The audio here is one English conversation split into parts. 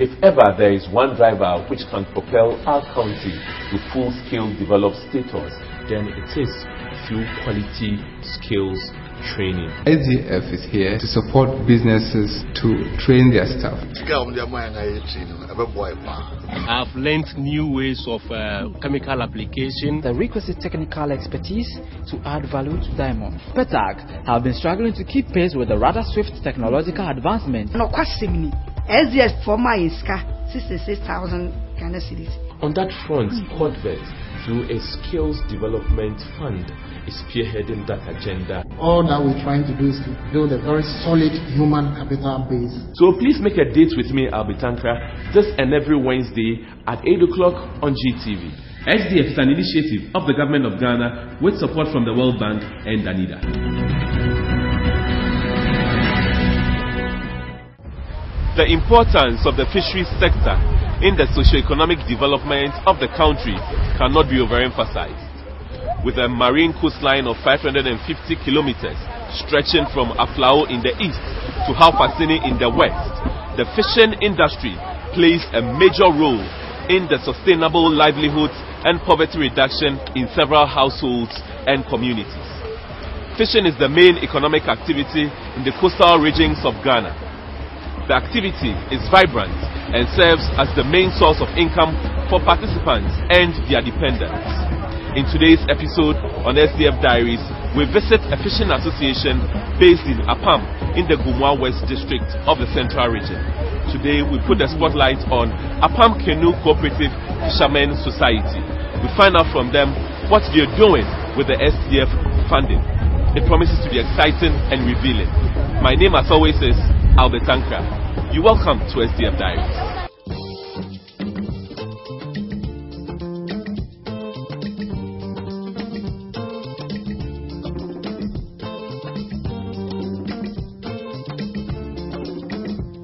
If ever there is one driver which can propel our county to full-scale developed status, then it is through quality skills training. SDF is here to support businesses to train their staff. I've learned new ways of chemical application. The requisite technical expertise to add value to diamond. PETAG have been struggling to keep pace with the rather swift technological advancement. SDF for my ISCA 66,000 Ghana cedis. On that front, Quadvet, through a skills development fund, is spearheading that agenda. All that we're trying to do is to build a very solid human capital base. So please make a date with me, Albitankra, this and every Wednesday at 8 o'clock on GTV. SDF is an initiative of the government of Ghana with support from the World Bank and ANIDA. The importance of the fisheries sector in the socio-economic development of the country cannot be overemphasized. With a marine coastline of 550 kilometers stretching from Aflao in the east to Halfasini in the west, the fishing industry plays a major role in the sustainable livelihoods and poverty reduction in several households and communities. Fishing is the main economic activity in the coastal regions of Ghana. The activity is vibrant and serves as the main source of income for participants and their dependents. In today's episode on SDF Diaries, we visit a fishing association based in Apam in the Gumwa West district of the Central Region. Today we put the spotlight on Apam Canoe Cooperative Fishermen Society. We find out from them what they're doing with the SDF funding. It promises to be exciting and revealing. My name as always is Albitankra. You're welcome to SDF Diaries.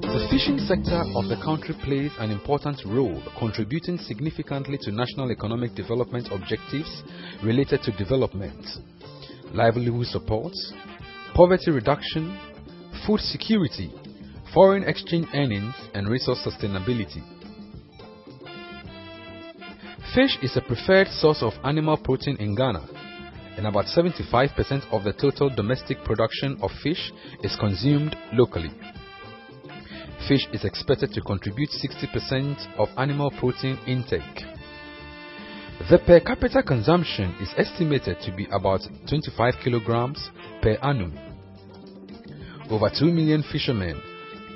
The fishing sector of the country plays an important role, contributing significantly to national economic development objectives related to development, livelihood support, poverty reduction, food security, foreign exchange earnings, and resource sustainability. Fish is a preferred source of animal protein in Ghana, and about 75% of the total domestic production of fish is consumed locally. Fish is expected to contribute 60% of animal protein intake. The per capita consumption is estimated to be about 25 kilograms per annum. Over 2 million fishermen,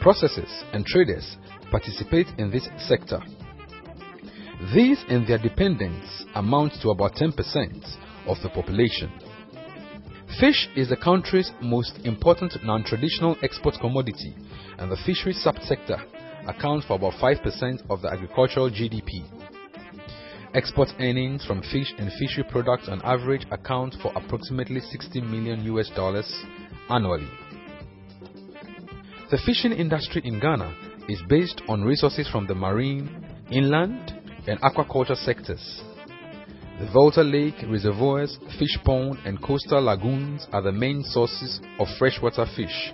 processors, and traders participate in this sector. These and their dependents amount to about 10% of the population. Fish is the country's most important non-traditional export commodity, and the fisheries subsector accounts for about 5% of the agricultural GDP. Export earnings from fish and fishery products on average account for approximately $60 million annually. The fishing industry in Ghana is based on resources from the marine, inland, and aquaculture sectors. The Volta Lake reservoirs, fish pond, and coastal lagoons are the main sources of freshwater fish.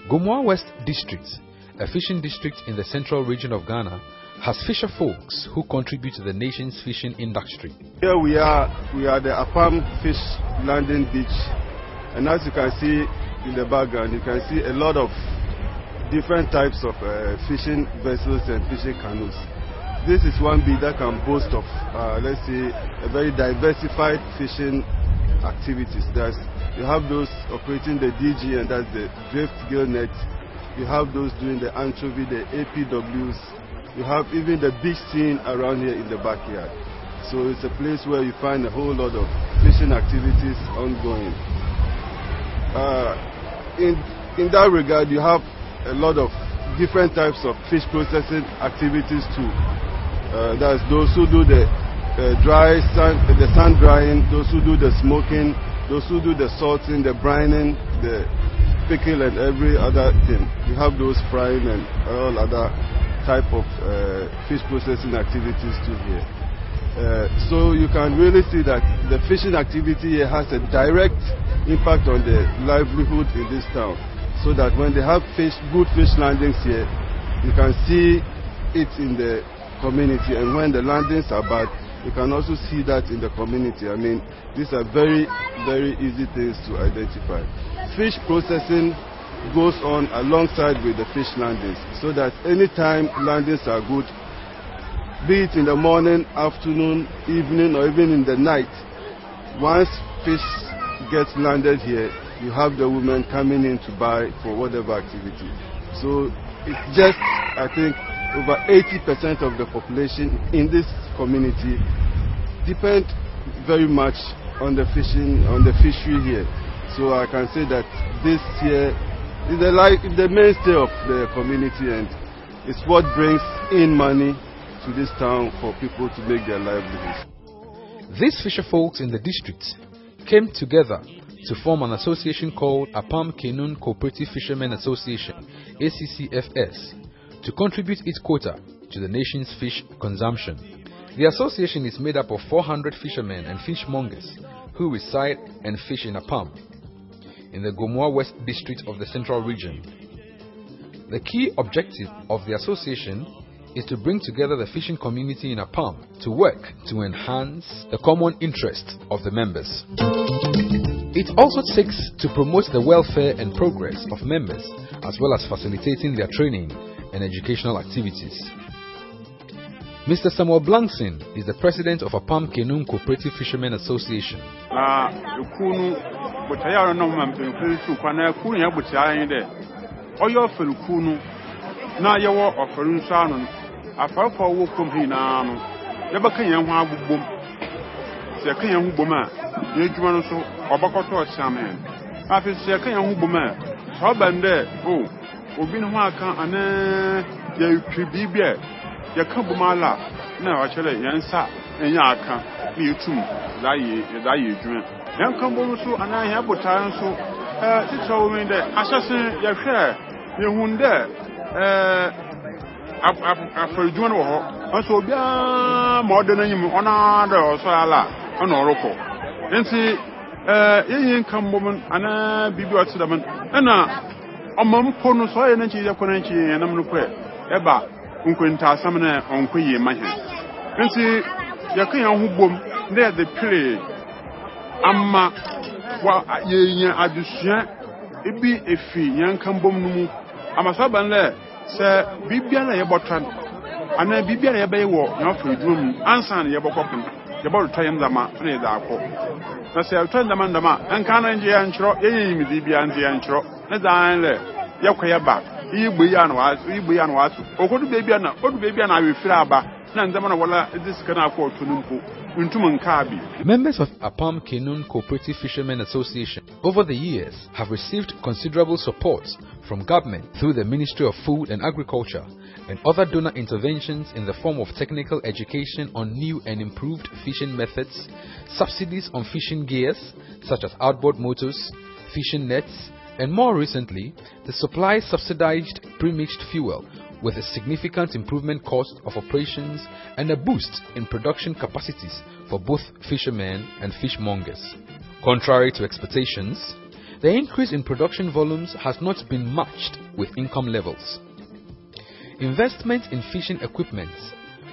Gumwa West District, a fishing district in the central region of Ghana, has fisher folks who contribute to the nation's fishing industry. Here we are the Apam Fish Landing Beach, and as you can see in the background, you can see a lot of different types of fishing vessels and fishing canoes. This is one beach that can boast of, let's say, a very diversified fishing activities. You have those operating the DG, and that's the drift gill net. You have those doing the anchovy, the APWs. You have even the beach scene around here in the backyard. So it's a place where you find a whole lot of fishing activities ongoing. In that regard, you have a lot of different types of fish processing activities too. That's those who do the sand drying, those who do the smoking, those who do the salting, the brining, the pickle, and every other thing. You have those frying and all other type of fish processing activities too here. So you can really see that the fishing activity here has a direct impact on the livelihood in this town. So that when they have good fish landings here, you can see it in the community, and when the landings are bad, you can also see that in the community. I mean, these are very, very easy things to identify. Fish processing goes on alongside with the fish landings, so that anytime landings are good, be it in the morning, afternoon, evening, or even in the night, once fish gets landed here, you have the women coming in to buy for whatever activity. So it's just, I think, over 80% of the population in this community depend very much on the fishing, on the fishery here. So I can say that this here is the mainstay of the community, and it's what brings in money to this town for people to make their livelihoods. These fisher folks in the district came together to form an association called Apam Canoe Cooperative Fishermen Association, ACCFS, to contribute its quota to the nation's fish consumption. The association is made up of 400 fishermen and fishmongers who reside and fish in Apam, in the Gomoa West district of the Central Region. The key objective of the association is to bring together the fishing community in Apam to work to enhance the common interest of the members. It also seeks to promote the welfare and progress of members, as well as facilitating their training and educational activities. Mr. Samuel Blankson is the president of Apam Canoe Cooperative Fishermen Association. Members of Apam Canoe Cooperative Fishermen Association over the years have received considerable support from government through the Ministry of Food and Agriculture and other donor interventions in the form of technical education on new and improved fishing methods, subsidies on fishing gears such as outboard motors, fishing nets, and more recently, the supply subsidized pre-mixed fuel with a significant improvement cost of operations and a boost in production capacities for both fishermen and fishmongers. Contrary to expectations, the increase in production volumes has not been matched with income levels. Investment in fishing equipment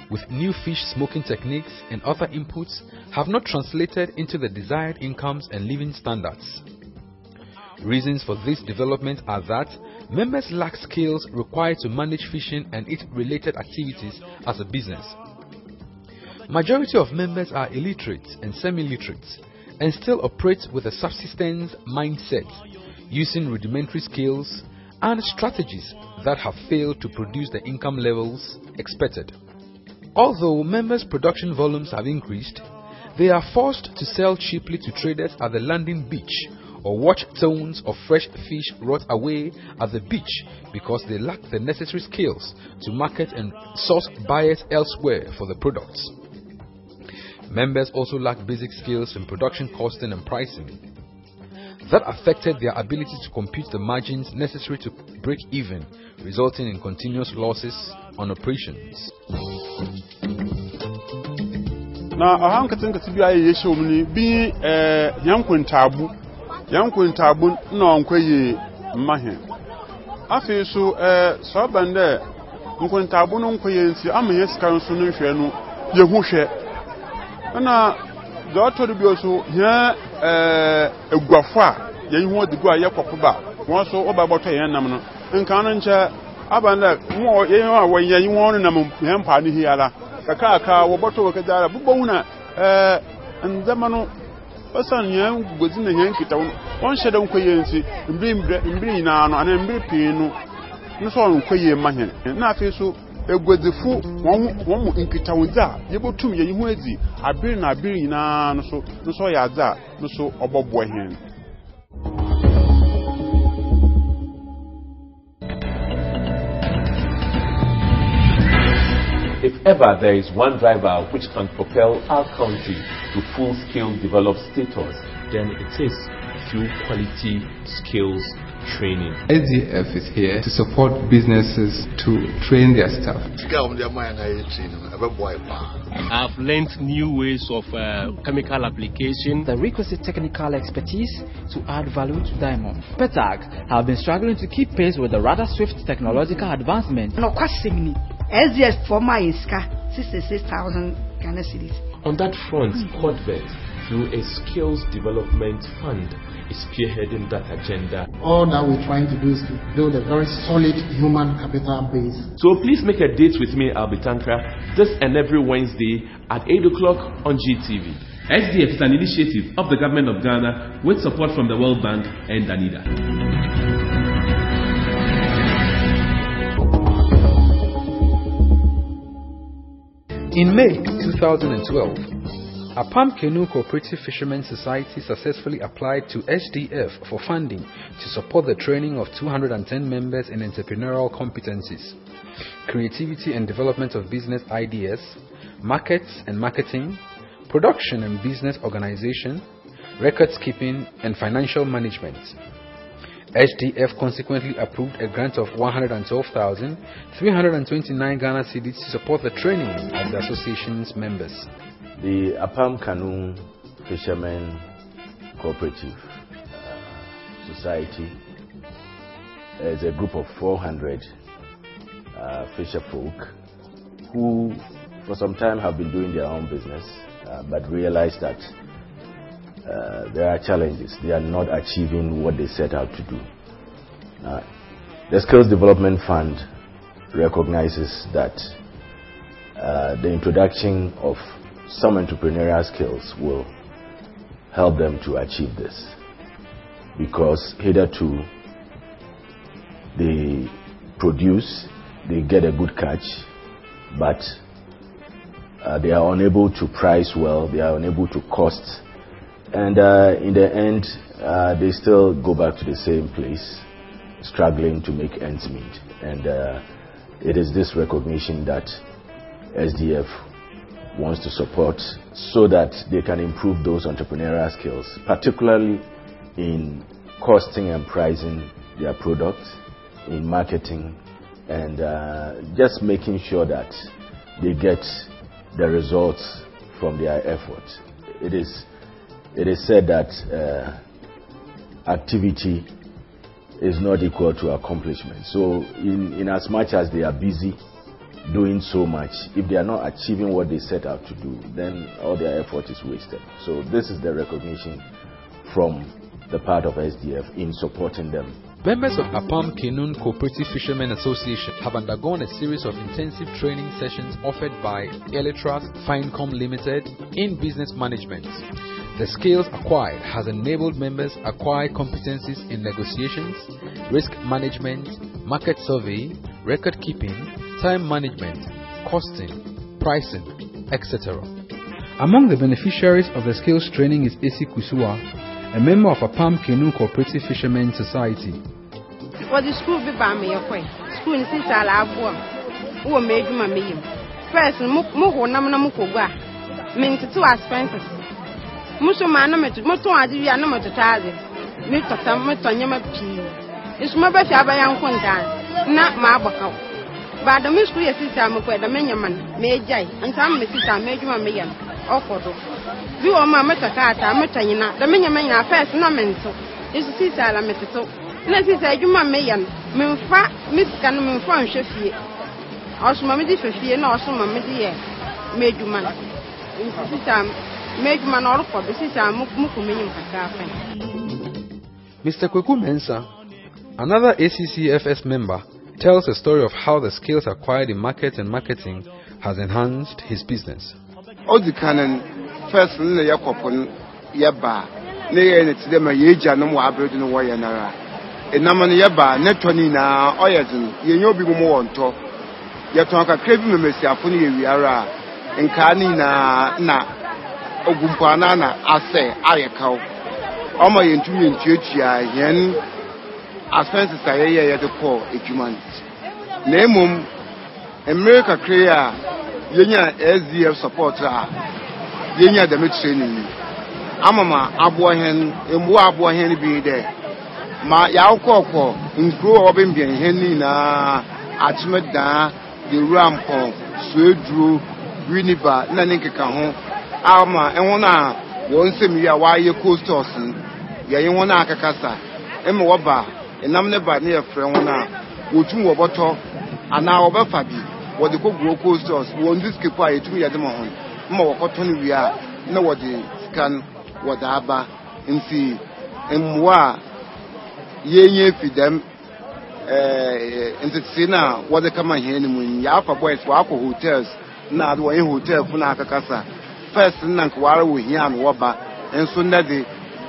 with new fish smoking techniques and other inputs have not translated into the desired incomes and living standards. Reasons for this development are that members lack skills required to manage fishing and its related activities as a business. Majority of members are illiterate and semi-literate and still operate with a subsistence mindset, using rudimentary skills and strategies that have failed to produce the income levels expected. Although members' production volumes have increased, they are forced to sell cheaply to traders at the landing beach or watch tons of fresh fish rot away at the beach because they lack the necessary skills to market and source buyers elsewhere for the products. Members also lack basic skills in production costing and pricing. That affected their ability to compute the margins necessary to break even, resulting in continuous losses on operations. Now, I have to be a show me be a young tabu. Young tabu no unquay mahin. I feel so band there nkwentabu no nkoyensi ama yesika nso no hwe no yehu hwe na doctor bi oso ya eguafo a yehu odigu a yekokoba won so obaboto yen nam no nka no nche abanda mo yehu a woyen won nam mpa ne hiala kaka woboto wakajara bubona ndama no osan yan gozi na yan kita won hyedan nkoyensi mbiri na no ana mbiri pii no nso nkoye mahen na afi so egwezifu won mu nkitawunza yebotum yehu ezi abiri na abiri na no ya za no so obobo hen. If ever there is one driver which can propel our country to full-scale developed status, then it is through quality skills training. SDF is here to support businesses to train their staff. I've learned new ways of chemical application. The requisite technical expertise to add value to diamond. PETAG have been struggling to keep pace with the rather swift technological advancement. SDF for my iska 66,000 Ghana cedis. On that front, Codvet, through a skills development fund, is spearheading that agenda. All that we're trying to do is to build a very solid human capital base. So please make a date with me, Albitankra, this and every Wednesday at 8 o'clock on GTV. SDF is an initiative of the government of Ghana with support from the World Bank and Danida. In May 2012, Apam Canoe Cooperative Fishermen Society successfully applied to SDF for funding to support the training of 210 members in entrepreneurial competencies, creativity and development of business ideas, markets and marketing, production and business organization, records keeping, and financial management. SDF consequently approved a grant of 112,329 Ghana cedis to support the training of the association's members. The Apam Canoe Fishermen Cooperative Society is a group of 400 fisher folk who for some time have been doing their own business but realized that there are challenges. They are not achieving what they set out to do. The Skills Development Fund recognizes that the introduction of some entrepreneurial skills will help them to achieve this, because hitherto they produce, they get a good catch, but they are unable to price well, they are unable to cost, and in the end they still go back to the same place, struggling to make ends meet. And it is this recognition that SDF wants to support so that they can improve those entrepreneurial skills, particularly in costing and pricing their products, in marketing, and just making sure that they get the results from their efforts. It is said that activity is not equal to accomplishment. So in as much as they are busy doing so much, if they are not achieving what they set out to do, then all their effort is wasted. So this is the recognition from the part of SDF in supporting them. Members of Apam Canoe Cooperative Fishermen Association have undergone a series of intensive training sessions offered by Elytras Finecom Limited in business management. The skills acquired has enabled members acquire competencies in negotiations, risk management, market survey, record keeping, time management, costing, pricing, etc. Among the beneficiaries of the skills training is Esi Kusua, a member of Apam Canoe Cooperative Fishermen Society. For the school be by me, school in Sisala, who made my medium. First, Muko Namukoga, meant two expenses. Musumana Moto Adia no Motazzi, Mr. Tamotanyama P. It's my best Abayan Quintan, not Mabaka. But the Miss Queer sister Mukwe, the Menyaman, May Jay, and some Mrs. Major Mayan, or Photo. You are my Metacata, Metayina, the Menyaman are first no mental. This is Sister Lametato. Let's say you Mayan, Minfa, Miss Cannon from Sheffield. Also mama di fefie na also mama di ye meduma na sisam meduma na orukọ be sisam muku menyim kakra fa. Mr. Kweku Mensa, another ACCFS member, tells a story of how the skills acquired in market and marketing has enhanced his business. Odi kanen first na yakopon yeba na ye ne tide ma ye gya no wa abredu no wo ye nara enam no yeba ne toni na oyedin ye nyobi mu wonto ye ton kakra bi memesiafo no ye wiara nka ni na ogumpa na ase ayekaw omo ye ntumi ntuatua yen expenses ye de call ejuman na emom America clear yenya SDF support yenya dem training amama abohen embu abohen bi de ma ya okoko nkro obembien hen na atmeda the rampo suedru winiba na nkeka ho ama enwo na won semi ya waye coasters ya yen wona akakasa emme woba enam ne ba ne yefre wona wotum woboto ana obafa bi wodi ko grow coasters won this keep a yetum yade mo hon ma wokoto ne wi a na wodi scan woda aba nti emwa yenye fidem nti na wodi kama hen mu ya afa boys wa ko hotels na ado yin hotel fu na akakasa first na nkwara wo hia no woba enso na de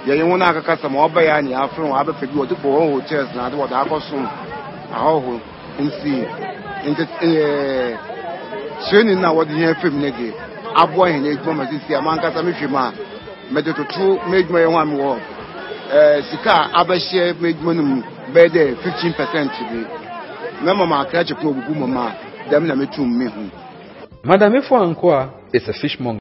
ye wona akakasa ma oba ya ni afro wa abefa bi wodi ko hotels na ado woda akoso ahoho nti training na wodi hia fam ne de abo hen ejuma masisi amankasa mehwema medetoto mejuma ye ho am wo sika abahye mejuma num be de 15% bi na mama akache ko ogugu mama dem na metum me hu. Madam Ifo Ankwa is a fishmonger.